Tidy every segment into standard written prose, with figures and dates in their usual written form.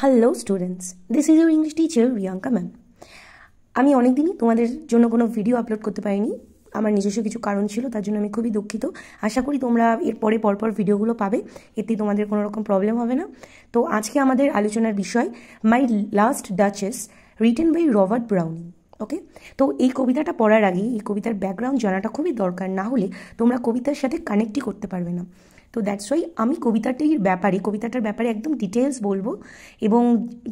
Hello students, this is your English teacher Riyanka ma'am. আমি অনেক দিনই তোমাদের জন্য কোনো ভিডিও আপলোড করতে পারিনি। আমার নিজস্ব কিছু কারণ ছিল, তার জন্য আমি খুবই দুঃখিত। আশা করি তোমরা এরপরে পরপর ভিডিওগুলো পাবে, এতে তোমাদের কোনো রকম প্রবলেম হবে না। তো আজকে আমাদের আলোচনার বিষয় My last Duchess, written by Robert Browning. Okay, তো এই কবিতাটা পড়ার আগে এই কবিতার ব্যাকগ্রাউন্ড জানাটা খুবই দরকার, না হলে তোমরা কবিতার সাথে কানেক্টই করতে পারবে না। তো দ্যাটস ওয়াই আমি কবিতাটার ব্যাপারে একদম ডিটেলস বলবো, এবং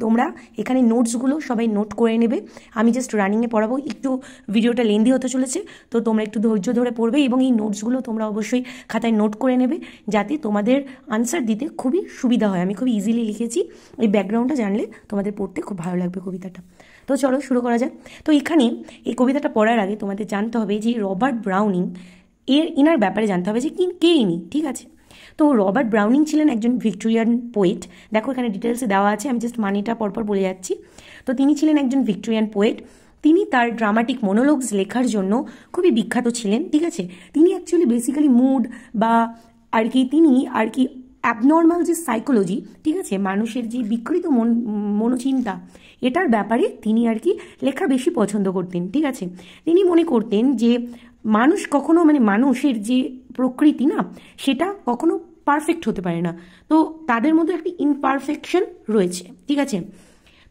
তোমরা এখানে নোটসগুলো সবাই নোট করে নেবে। আমি জাস্ট রানিংয়ে পড়াবো, একটু ভিডিওটা লেন্দি হতে চলেছে, তো তোমরা একটু ধৈর্য ধরে পড়বে এবং এই নোটসগুলো তোমরা অবশ্যই খাতায় নোট করে নেবে, যাতে তোমাদের আনসার দিতে খুবই সুবিধা হয়। আমি খুব ইজিলি লিখেছি, এই ব্যাকগ্রাউন্ডটা জানলে তোমাদের পড়তে খুব ভালো লাগবে কবিতাটা। তো চলো শুরু করা যাক। তো এখানে এই কবিতাটা পড়ার আগে তোমাদের জানতে হবে যে রবার্ট ব্রাউনিং ইনার ব্যাপারে জানতে হবে যে কে ইনি, ঠিক আছে? তো রবার্ট ব্রাউনিং ছিলেন একজন ভিক্টোরিয়ান পোয়েট। দেখো এখানে ডিটেলসে দেওয়া আছে, আমি জাস্ট মানেটা পরপর বলে যাচ্ছি। তো তিনি ছিলেন একজন ভিক্টোরিয়ান পোয়েট। তিনি তার ড্রামাটিক মনোলগস লেখার জন্য খুবই বিখ্যাত ছিলেন, ঠিক আছে? তিনি অ্যাকচুয়ালি বেসিক্যালি মুড বা তিনি অ্যাবনর্মাল যে সাইকোলজি, ঠিক আছে, মানুষের যে বিকৃত মনোচিন্তা, এটার ব্যাপারে তিনি লেখা বেশি পছন্দ করতেন, ঠিক আছে? তিনি মনে করতেন যে মানুষ কখনো মানুষের যে প্রকৃতি না, সেটা কখনো পারফেক্ট হতে পারে না। তো তাদের মধ্যে একটি ইনপারফেকশন রয়েছে, ঠিক আছে?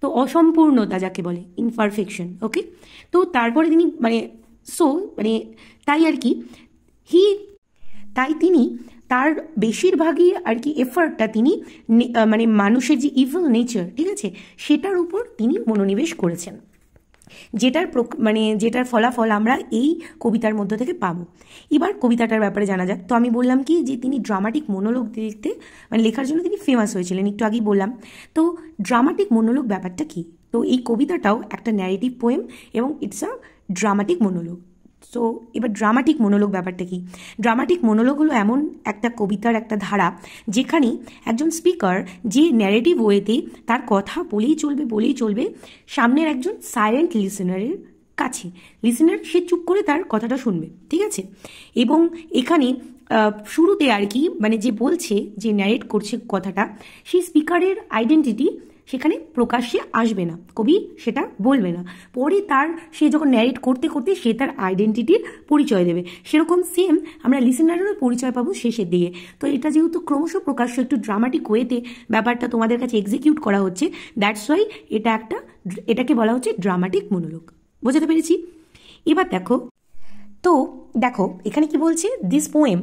তো অসম্পূর্ণতা যাকে বলে ইনপারফেকশন। ওকে, তো তারপরে তিনি তাই তিনি তার বেশিরভাগই এফার্টটা তিনি মানুষের যে ইভিল নেচার, ঠিক আছে, সেটার উপর তিনি মনোনিবেশ করেছেন, যেটার ফলাফল আমরা এই কবিতার মধ্য থেকে পাবো। এবার কবিতাটার ব্যাপারে জানা যাক। তো আমি বললাম কি যে তিনি ড্রামাটিক মনোলগ লেখার জন্য তিনি ফেমাস হয়েছিলেন, একটু আগেই বললাম। তো ড্রামাটিক মনোলগ ব্যাপারটা কি? তো এই কবিতাটাও একটা ন্যারেটিভ পোয়েম এবং it's a dramatic monologue. So এবার ড্রামাটিক মনোলগ ব্যাপারটা কি? ড্রামাটিক মনোলগ হলো এমন একটা কবিতার একটা ধারা, যেখানে একজন স্পিকার যে ন্যারেটিভ ওয়েতে তার কথা বলেই চলবে সামনের একজন সাইলেন্ট লিসেনারের কাছে। লিসেনার সে চুপ করে তার কথাটা শুনবে, ঠিক আছে? এবং এখানে শুরুতে যে বলছে, যে ন্যারেট করছে কথাটা, সেই স্পিকারের আইডেন্টিটি সেখানে প্রকাশ্যে আসবে না, কবি সেটা বলবে না। পরে সে যখন ন্যারেট করতে করতে সে তার আইডেন্টিটির পরিচয় দেবে। সেরকম সেম আমরা লিসেনারেরও পরিচয় পাবো শেষের দিকে। তো এটা যেহেতু ক্রমশ প্রকাশ্য একটু ড্রামাটিক ওয়েতে ব্যাপারটা তোমাদের কাছে এক্সিকিউট করা হচ্ছে, দ্যাটস ওয়াই এটাকে বলা হচ্ছে ড্রামাটিক মনোলগ। বোঝাতে পেরেছি? এবার দেখো এখানে কি বলছে, this poem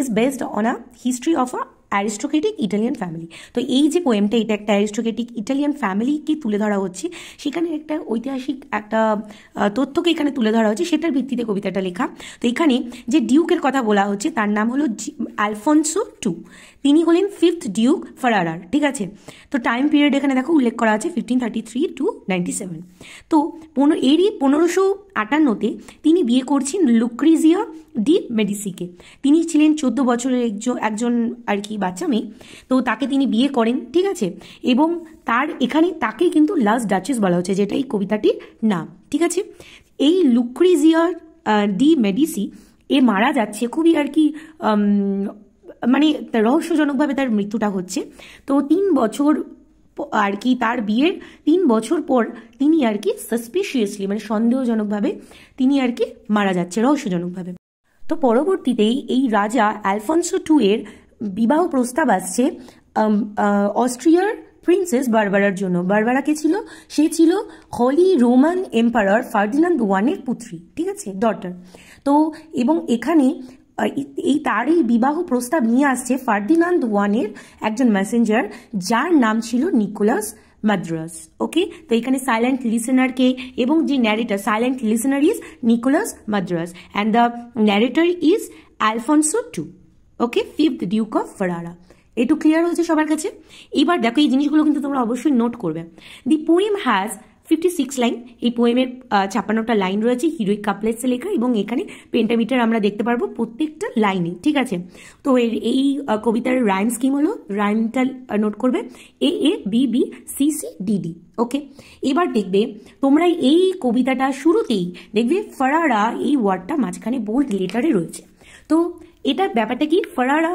is based on a history of a aristocratic Italian family. তো এই যে পোয়েমটা, এটা একটা অ্যারিস্টোক্রেটিক ইটালিয়ান ফ্যামিলিকে তুলে ধরা হচ্ছে, সেখানে একটা ঐতিহাসিক একটা তথ্যকে এখানে তুলে ধরা হচ্ছে, সেটার ভিত্তিতে কবিতাটা লেখা। তো এখানে যে ডিউকের কথা বলা হচ্ছে তার নাম হলো আলফোনসো II। তিনি হলেন 5th ডিউক ফারারার, ঠিক আছে? তো টাইম পিরিয়ড এখানে দেখো উল্লেখ করা আছে 1533 to 97। তো 1558-তে তিনি বিয়ে করছেন লুক্রিজিয়া ডি মেডিসিকে। তিনি ছিলেন 14 বছরের একজন বাচ্চা মেয়ে। তো তাকে তিনি বিয়ে করেন, ঠিক আছে? এবং তাকে কিন্তু লাস্ট ডাচেস বলা হচ্ছে, যেটা এই কবিতাটির নাম, ঠিক আছে? এই লুক্রিজিয়া ডি মেডিসি মারা যাচ্ছে খুবই রহস্যজনকভাবে তার মৃত্যুটা হচ্ছে। তো 3 বছর তার বিয়ের 3 বছর পর তিনি সাসপিশিয়াসলি সন্দেহজনকভাবে তিনি মারা যাচ্ছে রহস্যজনকভাবে। তো পরবর্তীতেই এই রাজা আলফোনসো II এর বিবাহ প্রস্তাব আসছে অস্ট্রিয়ার প্রিন্সেস বারবারার জন্য। বারবারা কে ছিল? সে ছিল হলি রোমান এম্পারার ফার্দিনান্দ I এর পুত্রী, ঠিক আছে, ডটার। তো এবং এখানে তারই বিবাহ প্রস্তাব নিয়ে আসছে ফার্দিনান্দ I এর একজন মেসেঞ্জার, যার নাম ছিল নিকোলাস মাদ্রাস। ওকে, তো এখানে সাইলেন্ট লিসেনারকে এবং যে narrator, silent listener is Nikolaus Mardruz and the narrator is Alfonso II। Okay, 5th duke of Ferrara. একটু ক্লিয়ার হয়েছে সবার কাছে? এবার দেখো এই জিনিসগুলো কিন্তু তোমরা অবশ্যই নোট করবে। The poem has 56 line. এই পোয়েমের 56টা লাইন রয়েছে, হিরোইক কাপলেটসে লেখা, এবং এখানে পেন্টামিটার আমরা দেখতে পারবো প্রত্যেকটা লাইনে, ঠিক আছে? তো এই কবিতার রাইম স্কিম হলো, রাইমটা নোট করবে AABBCCDD। ওকে, এবার দেখবে তোমরা এই কবিতাটা শুরুতেই দেখবে ফারারা এই ওয়ার্ডটা মাঝখানে বোল্ড লেটারে রয়েছে। তো এটার ব্যাপারটা কি, ফারারা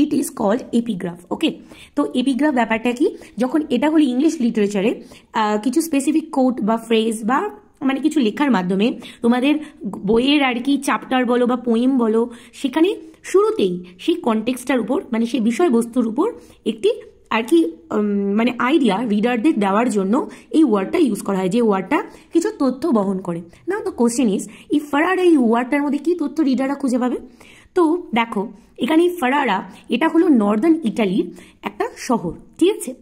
ইট ইজ কল্ড এপিগ্রাফ। ওকে, তো এপিগ্রাফ ব্যাপারটা কি, যখন এটা হলো ইংলিশ লিটারেচারে কিছু স্পেসিফিক কোট বা ফ্রেজ বা মানে কিছু লেখার মাধ্যমে তোমাদের বইয়ের আর কি চ্যাপ্টার বলো বা পোয়েম বলো, সেখানে শুরুতেই সেই কনটেক্সটার উপর মানে সেই বিষয়বস্তুর উপর একটি আর কি মানে আইডিয়া রিডারদের দেওয়ার জন্য এই ওয়ার্ডটা ইউজ করা হয়, যে ওয়ার্ডটা কিছু তথ্য বহন করে। না তো কোশ্চেন ইজ, এই ফারারা এই ওয়ার্ডটার মধ্যে কি তথ্য রিডাররা খুঁজে পাবে? তো দেখো এখানে ফারারা এটা হলো নর্দার্ন ইটালির একটা শহর, ঠিক আছে,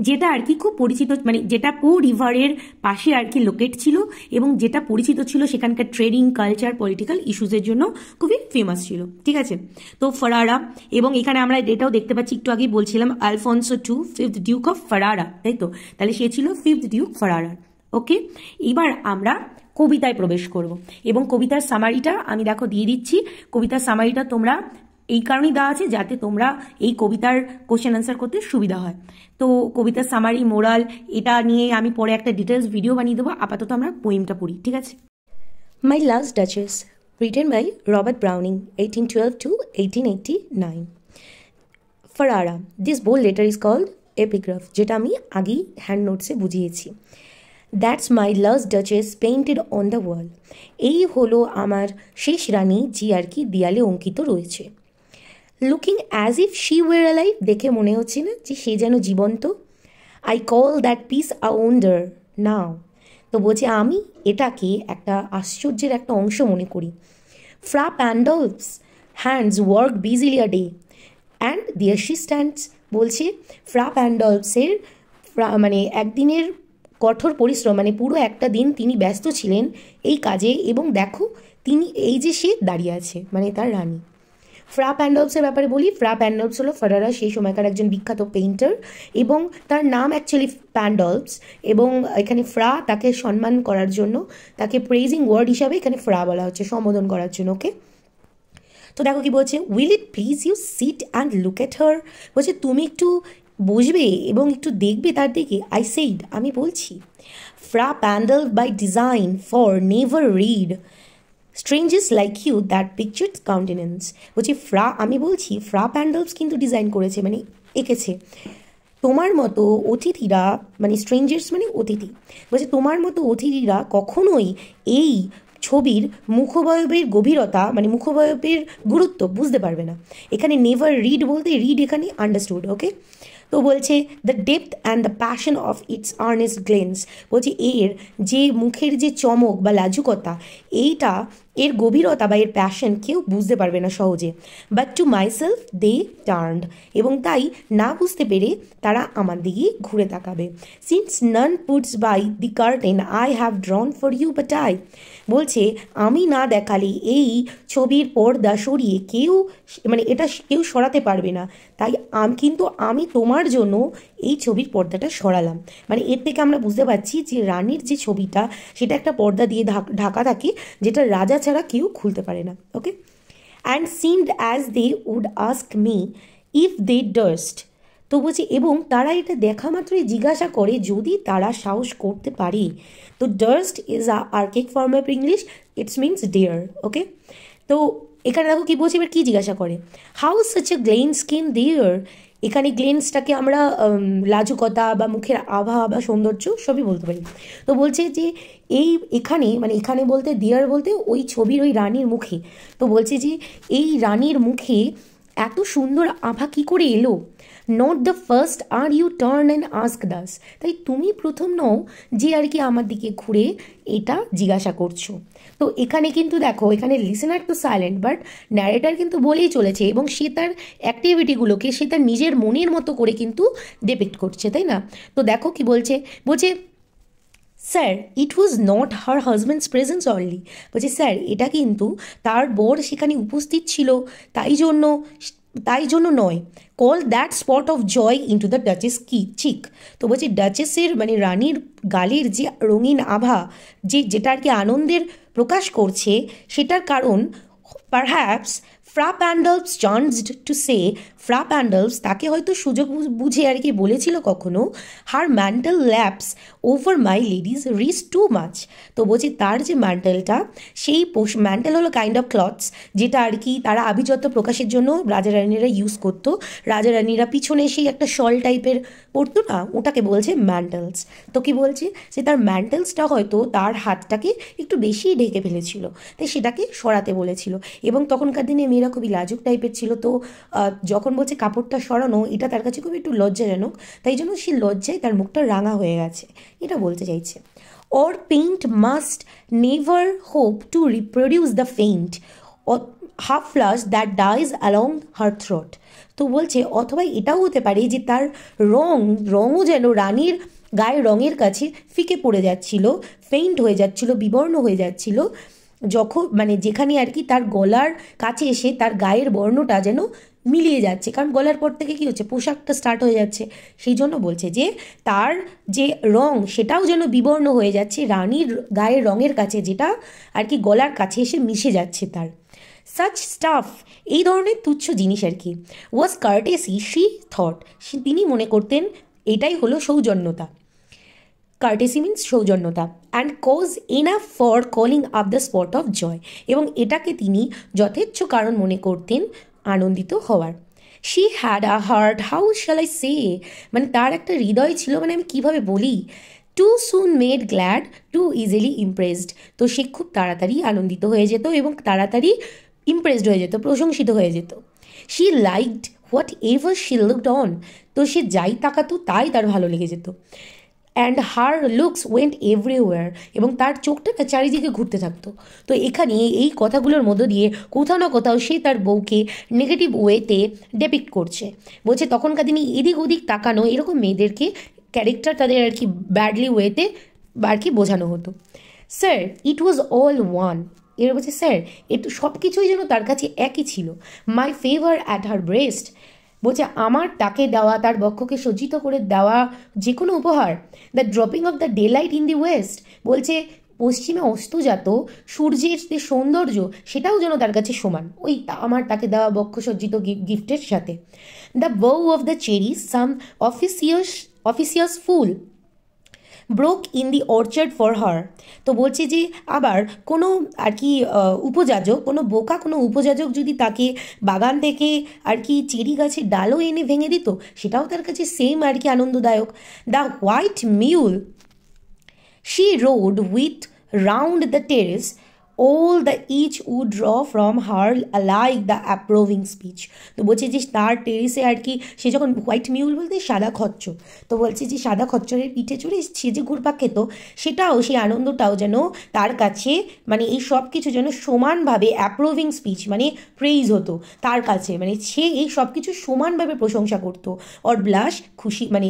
যেটা আর কি খুব পরিচিত, মানে যেটা পো রিভারের পাশে আর কি লোকেট ছিল এবং যেটা পরিচিত ছিল সেখানকার ট্রেডিং, কালচার, পলিটিক্যাল ইস্যুসের জন্য খুবই ফেমাস ছিল, ঠিক আছে। তো ফারারা, এবং এখানে আমরা এটাও দেখতে পাচ্ছি, একটু আগেই বলছিলাম Alfonso two, 5th duke of Ferrara, তাই তো, তাহলে সে ছিল 5th ডিউক ফারারা। ওকে, এবার আমরা কবিতায় প্রবেশ করব এবং কবিতার সামারিটা আমি দেখো দিয়ে দিচ্ছি। কবিতার সামারিটা তোমরা এই কারণেই দেওয়া আছে যাতে তোমরা এই কবিতার কোশ্চেন আনসার করতে সুবিধা হয়। তো কবিতার সামারি, মোরাল, এটা নিয়ে আমি পরে একটা ডিটেলস ভিডিও বানিয়ে দেবো। আপাতত আমরা পোয়েমটা পড়ি, ঠিক আছে। My last Duchess, written by Robert Browning, 1812 to 1889। Ferrara, this bold letter is called epigraph, যেটা আমি আগেই হ্যান্ড নোটসে বুঝিয়েছি। That's my last duchess painted on the wall, এই হলো আমার শেষ রানী, যে আর কি দেয়ালে অঙ্কিত রয়েছে। Looking as if she were alive, দেখে মনে হচ্ছে না যে সে যেন জীবন্ত। I call that piece a wonder now, তো বলছে আমি এটাকে একটা আশ্চর্যের একটা অংশ মনে করি। Fra Pandolf's hands work busily a day and there she stands, বলছে ফ্রা প্যান্ডলসের মানে একদিনের কঠোর পরিশ্রম, মানে পুরো একটা দিন তিনি ব্যস্ত ছিলেন এই কাজে, এবং দেখো তিনি এই যে সে দাঁড়িয়ে আছে, মানে তার রানী। ফ্রা প্যান্ডলসের ব্যাপারে বলি, ফ্রা প্যান্ডলস হলো ফারারা সেই সময়কার একজন বিখ্যাত পেইন্টার, এবং তার নাম অ্যাকচুয়ালি প্যান্ডলস, এবং এখানে ফ্রা তাকে সম্মান করার জন্য, তাকে প্রেজিং ওয়ার্ড হিসাবে এখানে ফ্রা বলা হচ্ছে, সম্বোধন করার জন্য। ওকে, তো দেখো কি বলছে, will it please you sit and look at her, বলছে তুমি একটু বসবে এবং একটু দেখবে তার দিকে। আই সেইড, আমি বলছি। Fra Pandolf by design for never read strangers like you that pictured countenance, বলছি ফ্রা, আমি বলছি ফ্রা প্যান্ডলস কিন্তু ডিজাইন করেছে, মানে এঁকেছে তোমার মতো অতিথিরা, মানে স্ট্রেঞ্জার্স মানে অতিথি, বলছে তোমার মতো অতিথিরা কখনোই এই ছবির মুখবয়বের গভীরতা, মানে মুখবয়বের গুরুত্ব বুঝতে পারবে না। এখানে নেভার রিড বলতে রিড এখানে আন্ডারস্টুড। ওকে, তো বলছে the depth and the passion of its earnest glance, বলছে এর যে মুখের যে চমক বা লাজুকতা, এইটা এর গভীরতা বা এর প্যাশন কেউ বুঝতে পারবে না সহজে। But to myself they turned, এবং তাই না বুঝতে পেরে তারা আমার দিকে ঘুরে তাকাবে। Since none puts by the curtain I have drawn for you but I, বলছে আমি না দেখালে এই ছবির পর্দা সরিয়ে কেউ, মানে এটা কেউ সরাতে পারবে না, তাই কিন্তু আমি তোমার জন্য এই ছবির পর্দাটা সরালাম। মানে এর থেকে আমরা বুঝতে পারছি যে রানীর যে ছবিটা সেটা একটা পর্দা দিয়ে ঢাকা থাকে, যেটা রাজা ছাড়া কেউ খুলতে পারে না। Okay, and seemed as they would ask me if they durst, তো বলছি এবং তারা এটা দেখা মাত্রই জিজ্ঞাসা করে যদি তারা সাহস করতে পারে। তো durst is a archaic form of English, it's means dare. Okay, তো এখানে দেখো কি বলছি, এবার কী জিজ্ঞাসা করে, how such a glance came there, এখানে গ্লেন্সটাকে আমরা লাজুকতা বা মুখের আভা বা সৌন্দর্য সবই বলতে পারি। তো বলছে যে এই এখানে, মানে এখানে বলতে দেয়ার বলতে ওই ছবির ওই রানীর মুখে, তো বলছে যে এই রানীর মুখে এত সুন্দর আভা কী করে এলো। Not the first are you turn and ask thus, তাই তুমি প্রথম নও যে আর কি আমার দিকে ঘুরে এটা জিজ্ঞাসা করছো। তো এখানে কিন্তু দেখো, এখানে লিসেনার তো সাইলেন্ট, বাট ন্যারেটার কিন্তু বলেই চলেছে, এবং সে তার অ্যাক্টিভিটিগুলোকে সে তার নিজের মনের মতো করে কিন্তু ডিপিক্ট করছে, তাই না। তো দেখো কি বলছে, বলছে sir it was not her husbands presence only, বলছে স্যার এটা কিন্তু তার বর সেখানে উপস্থিত ছিল তাই জন্য নয়। Call that spot of joy into the duchess cheek, তো বলছে ডাচেসের মানে রানীর গালের যে রঙিন আভা, যেটা আর কি আনন্দের প্রকাশ করছে, সেটার কারণ পারহ্যাপস ফ্রা প্যান্ডলস চান্সড টু সে, ফ্রা প্যান্ডলস তাকে হয়তো সুযোগ বুঝে আর কি বলেছিল কখনো, her mantle laps over my lady's wrist too much. তো বলছি তার যে ম্যান্টেলটা, সেই ম্যান্টেল হলো কাইন্ড অফ ক্লথস যেটা আর কি তারা আভিজাত্য প্রকাশের জন্য রাজা রানীরা ইউজ করতো। রাজা রানীরা পিছনে সেই একটা শল টাইপের পরতো না, ওটাকে বলছে ম্যান্টেলস। তো কি বলছে যে তার ম্যান্টেলসটা হয়তো তার হাতটাকে একটু বেশিই ঢেকে ফেলেছিল, তাই সেটাকে সরাতে বলেছিল। এবং তখনকার দিনে মেয়েরা খুবই লাজুক টাইপের ছিল, তো যখন বলছে কাপড়টা সরানো, এটা তার কাছে খুবই একটু লজ্জাজনক, তাই জন্য সে লজ্জায় তার মুখটা রাঙা হয়ে গেছে, এটা বলতে চাইছে। Or paint must never hope to reproduce the faint or half flush that dies along her throat. তো বলছে অথবা এটাও হতে পারে যে তার রঙও যেন রানীর গায়ের রঙের কাছে ফিকে পড়ে যাচ্ছিল, ফেইন্ট হয়ে যাচ্ছিল, বিবর্ণ হয়ে যাচ্ছিল, যখন মানে যেখানে আর কি তার গলার কাছে এসে তার গায়ের বর্ণটা যেন মিলিয়ে যাচ্ছে, কারণ গলার পর থেকে কী হচ্ছে, পোশাকটা স্টার্ট হয়ে যাচ্ছে, সেই জন্য বলছে যে তার যে রং সেটাও যেন বিবর্ণ হয়ে যাচ্ছে রানীর গায়ের রঙের কাছে, যেটা আর কি গলার কাছে এসে মিশে যাচ্ছে তার। সাচ স্টাফ, এই ধরনের তুচ্ছ জিনিস আর কি, ওয়াজ কার্টেসি শি থট, তিনি মনে করতেন এটাই হলো সৌজন্যতা। কার্টেসি মিন্স সৌজন্যতা। And cause enough for calling up the spot of joy, এবং এটাকে তিনি যথেচ্ছ কারণ মনে করতেন আনন্দিত হওয়ার। She had a heart, how shall I say, মানে তার একটা হৃদয় ছিল, মানে আমি কীভাবে বলি, too soon made glad, too easily impressed, তো সে খুব তাড়াতাড়ি আনন্দিত হয়ে যেত এবং তাড়াতাড়ি ইমপ্রেসড হয়ে যেত, প্রশংসিত হয়ে যেত। She liked what ever she looked on, তো সে যাই তাকাতো তাই তার ভালো লেগে যেত। And her looks went everywhere, এবং তার চোখটা না চারিদিকে ঘুরতে থাকতো। তো এখানে এই কথাগুলোর মধ্য দিয়ে কোথাও না কোথাও সে তার বউকে নেগেটিভ ওয়েতে ডেপিক্ট করছে। বলছে তখনকার দিনে এদিক ওদিক তাকানো এরকম মেয়েদেরকে ক্যারেক্টার তাদের আর কি ব্যাডলি ওয়েতে আর কি বোঝানো হতো। Sir it was all one, এর বলছে স্যার একটু সব কিছুই যেন তার কাছে একই ছিল। My favour at her breast, বলছে আমার তাকে দেওয়া, তার বক্ষকে সজ্জিত করে দেওয়া যে কোনো উপহার, the dropping of the daylight in the west, বলছে পশ্চিমে অস্তজাত সূর্যের যে সৌন্দর্য সেটাও যেন তার কাছে সমান ওই আমার তাকে দেওয়া বক্ষসজ্জিত গিফটের সাথে। The bough of the cherry, some officious fool broke in the orchard for her, তো বলছে যে আবার কোনো আর কি উপযাজক, কোনো বোকা কোনো উপযাজক যদি তাকে বাগান থেকে আর কি চেরি গাছের ডালও এনে ভেঙে দিত, সেটাও তার কাছে সেম আর কি আনন্দদায়ক। The white mule she road with round the terrace, all the each would draw from her alike the approving speech, তো বলছে যে তার টেরেসে আর কি সে যখন হোয়াইট মিউল বলতে সাদা খচ্চর, তো বলছে যে সাদা খচ্চরের পিঠে চড়ে সে যে ঘুরপাক খেত, সেটাও সেই আনন্দটাও যেন তার কাছে মানে এই সব কিছু যেন সমানভাবে অ্যাপ্রুভিং স্পিচ মানে প্রেইজ হতো তার কাছে, মানে সে এই সব কিছু সমানভাবে প্রশংসা করতো। অর ব্লাশ, খুশি মানে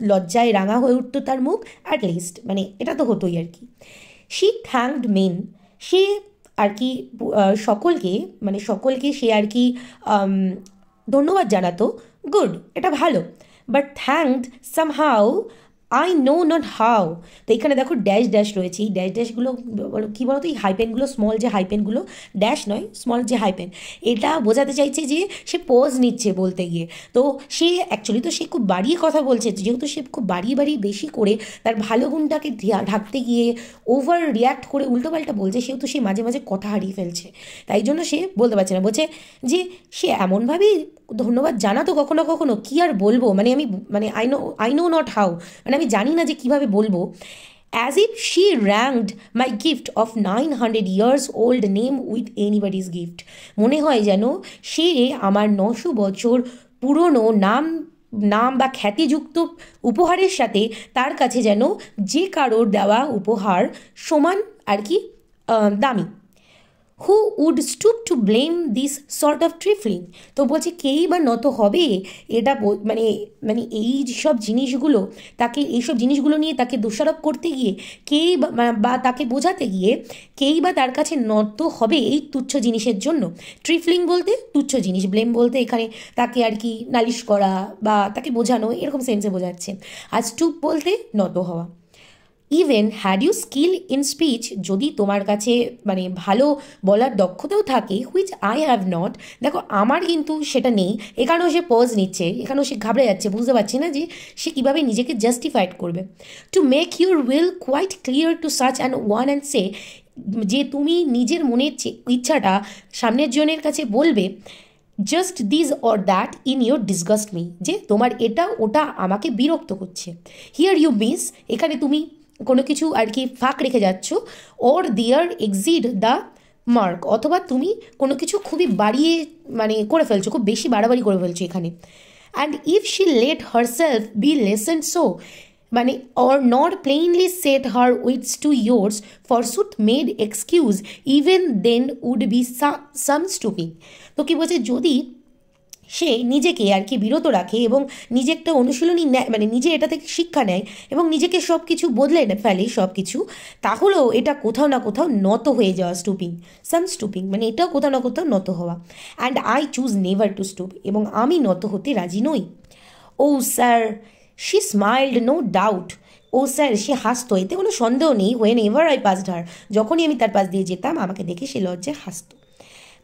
লজ্জায় রাঙা হয়ে উঠতো তার মুখ, অ্যাট লিস্ট মানে এটা তো হতোই আর কি। শি থ্যাঙ্কড মেন, সে আর কি সকলকে সে আর কি ধন্যবাদ জানাতো, গুড এটা ভালো, but thanked somehow I know not how, তো এখানে দেখো ড্যাশ ড্যাশ রয়েছে, এই ড্যাশ ড্যাশগুলো কী বলতো, এই হাইপেনগুলো স্মল যে হাইপেনগুলো, ড্যাশ নয় স্মল যে হাইপেন, এটা বোঝাতে চাইছে যে সে পজ নিচ্ছে বলতে গিয়ে। তো সে অ্যাকচুয়ালি তো সে খুব বাড়িয়ে কথা বলছে, যেহেতু সে খুব বাড়িয়ে বেশি করে তার ভালো গুণটাকে ঢাকতে গিয়ে ওভার রিয়্যাক্ট করে উল্টোপাল্টা বলছে, সেহেতু সে মাঝে মাঝে কথা হারিয়ে ফেলছে, তাই জন্য সে বলতে পারছে না। বলছে যে সে এমনভাবেই ধন্যবাদ জানাতো কখনো কখনো, কী আর বলবো, মানে আমি মানে আই নো নট হাউ, মানে আমি জানি না যে কীভাবে বলবো। As if she ranked my gift of 900 years old name with anybody's gift, মনে হয় যেন সে আমার 900 বছর পুরনো নাম বা খ্যাতিযুক্ত উপহারের সাথে তার কাছে যেন যে কারোর দেওয়া উপহার সমান আর কি দামি। Who would stoop to blame this sort of trifling, তো বলছে কেই বা নত হবে এটা মানে এই সব জিনিসগুলো তাকে, এইসব জিনিসগুলো নিয়ে তাকে দোষারোপ করতে গিয়ে কেই বা তাকে বোঝাতে গিয়ে কেই বা তার কাছে নত হবে এই তুচ্ছ জিনিসের জন্য। ট্রিফলিং বলতে তুচ্ছ জিনিস, ব্লেম বলতে এখানে তাকে আর কি নালিশ করা বা তাকে বোঝানো এরকম সেন্সে বোঝাচ্ছে, আর স্টুপ বলতে নত হওয়া। Even had you skill in speech, যদি তোমার কাছে মানে ভালো বলার দক্ষতাও থাকে, হুইচ আই হ্যাভ নট। দেখো আমার কিন্তু সেটা নেই, এখানেও সে পজ নিচ্ছে, এখানেও সে ঘাবড়ে যাচ্ছে, বুঝতে পারছে না যে সে কীভাবে নিজেকে জাস্টিফাইড করবে। To make your will quite clear to such and one and say, যে তুমি নিজের মনের ইচ্ছাটা সামনের জনের কাছে বলবে, just this or that in your disgust me, যে তোমার এটা ওটা আমাকে বিরক্ত করছে। হিয়ার ইউ মিস, এখানে তুমি কোনো কিছু আর কি ফাঁক রেখে যাচ্ছ, ওর দিয়ার এক্সিড দ্য মার্ক, অথবা তুমি কোনো কিছু খুবই বাড়িয়ে মানে করে ফেলছো, খুব বেশি বাড়াবাড়ি করে ফেলছো এখানে। And if she let herself be lessoned so, মানে or not plainly set her wits to yours forsooth made excuse even then would be some stooping. তো কি বলছে, যদি সে নিজেকে আর কি বিরত রাখে এবং নিজে একটা অনুশীলনী নেয়, মানে নিজে এটা থেকে শিক্ষা নেয় এবং নিজেকে সব কিছু বদলে ফেলে সব কিছু, তাহলেও এটা কোথাও না কোথাও নত হয়ে যাওয়া, স্টুপিং, সাম স্টুপিং, মানে এটাও কোথাও না কোথাও নত হওয়া। And I choose never to stoop, এবং আমি নত হতে রাজি নই। Oh sir, she smiled, no doubt. Oh sir, সে হাসতো, এতে কোনো সন্দেহ নেই। Whenever I passed her, যখনই আমি তার পাশ দিয়ে যেতাম আমাকে দেখে সে লজ্জায় হাসতো।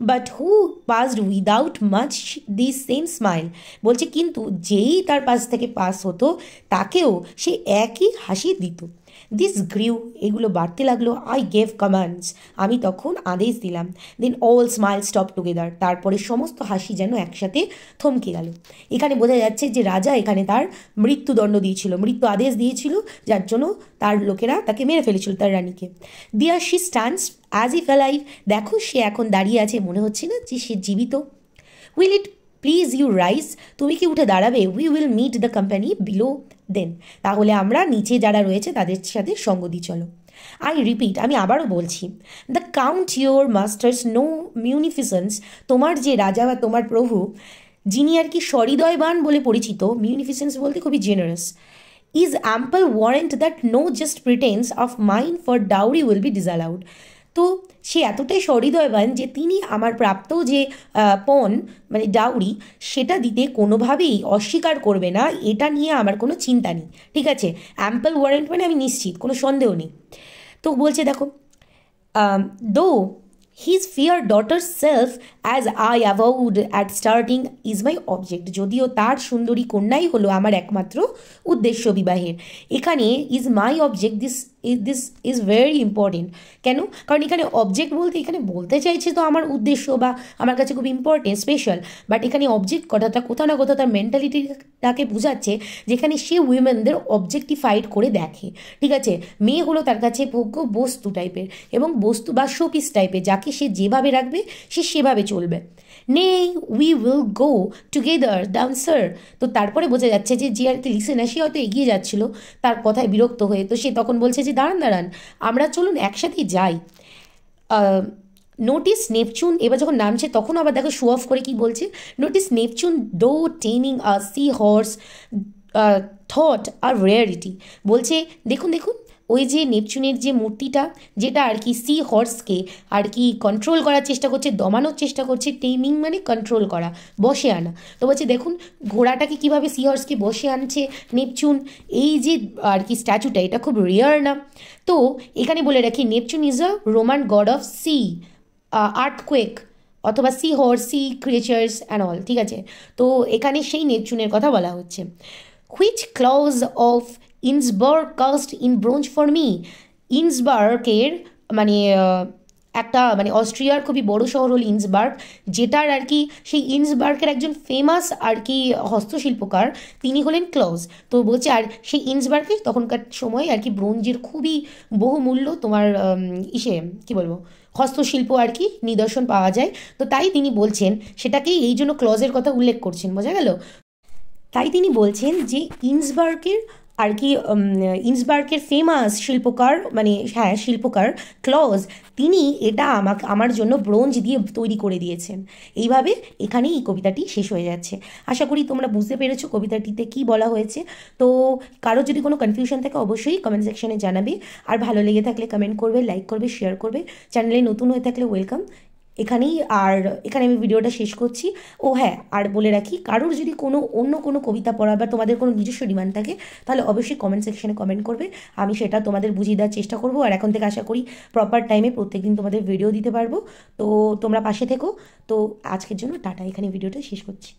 But who passed without much the same smile, বলছে কিন্তু যেই তার পাশ থেকে পাস হতো তাকেও সে একই হাসি দিত। দিস গ্রিউ, এগুলো বাড়তে লাগলো। আই গেভ কমান্ডস, আমি তখন আদেশ দিলাম। দেন অল স্মাইল স্টপ টুগেদার, তারপরে সমস্ত হাসি যেন একসাথে থমকে গেল। এখানে বোঝা যাচ্ছে যে রাজা এখানে তার মৃত্যুদণ্ড দিয়েছিল, মৃত্যু আদেশ দিয়েছিল, যার জন্য তার লোকেরা তাকে মেরে ফেলেছিল, তার রানীকে। There she stands as if alive, দেখো সে এখন দাঁড়িয়ে আছে, মনে হচ্ছে না যে সে জীবিত। Will it please you rise, তুমি কি উঠে দাঁড়াবে? We will meet the company below then, তাহলে আমরা নিচে যারা রয়েছে তাদের সাথে সঙ্গ দিই চলো। আই রিপিট, আমি আবারও বলছি, the count your master's known munificence, তোমার যে রাজা বা তোমার প্রভু, যিনি আর কি সহৃদয়বান বলে পরিচিত, মিউনিফিসেন্স বলতে খুবই generous, is ample warrant that no just pretence of mine for dowry will be disallowed. তো সে এতটাই সহৃদয়বান যে তিনি আমার প্রাপ্ত যে পণ মানে ডাউরি, সেটা দিতে কোনোভাবেই অস্বীকার করবে না, এটা নিয়ে আমার কোনো চিন্তা নেই। ঠিক আছে, অ্যাম্পল ওয়ারেন্ট মানে আমি নিশ্চিত, কোনো সন্দেহ নেই। তো বলছে দেখো, though his fair daughter's self as I avowed at starting is my object, যদিও তার সুন্দরী কন্যাই হলো আমার একমাত্র উদ্দেশ্য বিবাহের। এখানে is my object, this is very important. কেন? কারণ এখানে অবজেক্ট বলতে এখানে বলতে চাইছে তো আমার উদ্দেশ্য বা আমার কাছে খুব ইম্পর্টেন্ট, স্পেশাল, বাট এখানে অবজেক্ট কথাটা কোথাও না কোথাও তার মেন্টালিটিটাকে বোঝাচ্ছে, যেখানে সে উইমেনদের অবজেক্টিফাইড করে দেখে। ঠিক আছে, মেয়ে হলো তার কাছে ভোগ্য বস্তু টাইপের, এবং বস্তু বা শোপিস টাইপের, যাকে সে যেভাবে রাখবে সে সেভাবে চলবে। নেই we will go together down sir. তো তারপরে বোঝা যাচ্ছে যে যে আর কি লিসেনার, সে হয়তো এগিয়ে যাচ্ছিল তার কথায় বিরক্ত হয়ে, তো সে তখন বলছে যে দাঁড়ান দাঁড়ান, আমরা চলুন একসাথেই যাই। নোটিস নেপচুন, এবার যখন নামছে তখন আবার দেখো শো অফ করে কি বলছে, নোটিস নেপচুন দো টেমিং আ সি হর্স থট আর রেয়ারিটি, বলছে দেখুন দেখুন ওই যে নেপচুনের যে মূর্তিটা, যেটা আর কি সি হর্সকে আর কি কন্ট্রোল করার চেষ্টা করছে, দমানোর চেষ্টা করছে, টেমিং মানে কন্ট্রোল করা, বসে আনা। তো বলছে দেখুন ঘোড়াটাকে কীভাবে সি হর্সকে বসে আনছে নেপচুন, এই যে আর কি স্ট্যাচুটা, এটা খুব রেয়ার না? তো এখানে বলে রাখি, Neptune is a Roman god of sea, earthquake, অথবা sea horse, sea creatures and all. ঠিক আছে, তো এখানে সেই নেপচুনের কথা বলা হচ্ছে। Which Claus of Innsbruck cast in bronze for me, ইন্সবার্গের মানে একটা মানে অস্ট্রিয়ার খুবই বড় শহর হল ইন্সবার্গ, যেটার আর কি সেই ইন্সবার্গের একজন ফেমাস আর কি হস্তশিল্পকার তিনি হলেন ক্লজ। তো বলছে আর সেই ইন্সবার্গে তখনকার সময় আর কি ব্রোঞ্জের খুবই বহুমূল্য তোমার ইসে কী বলবো হস্তশিল্প আর কি নিদর্শন পাওয়া যায়। তো তাই তিনি বলছেন, সেটাকেই এই জন্য ক্লজের কথা উল্লেখ করছেন, বোঝা গেল? তাই তিনি বলছেন যে ইন্সবার্গের আর কি ইন্সবার্গের ফেমাস শিল্পকার মানে হ্যাঁ শিল্পকার ক্লজ, তিনি এটা আমার জন্য ব্রোঞ্জ দিয়ে তৈরি করে দিয়েছেন। এইভাবে এখানেই এই কবিতাটি শেষ হয়ে যাচ্ছে। আশা করি তোমরা বুঝতে পেরেছো কবিতাটিতে কি বলা হয়েছে। তো কারো যদি কোনো কনফিউশন থাকে অবশ্যই কমেন্ট সেকশনে জানাবে, আর ভালো লেগে থাকলে কমেন্ট করবে, লাইক করবে, শেয়ার করবে, চ্যানেলে নতুন হয়ে থাকলে ওয়েলকাম। এখানেই আর এখানে আমি ভিডিওটা শেষ করছি। ও হ্যাঁ, আর বলে রাখি, কারোর যদি অন্য কোনো কবিতা পড়া বা তোমাদের কোনো নিজস্ব ডিমান্ড থাকে, তাহলে অবশ্যই কমেন্ট সেকশনে কমেন্ট করবে, আমি সেটা তোমাদের বুঝিয়ে দেওয়ার চেষ্টা করবো। আর এখন থেকে আশা করি প্রপার টাইমে প্রত্যেকদিন তোমাদের ভিডিও দিতে পারবো। তো তোমরা পাশে থেকো। তো আজকের জন্য টাটা, এখানে ভিডিওটা শেষ করছি।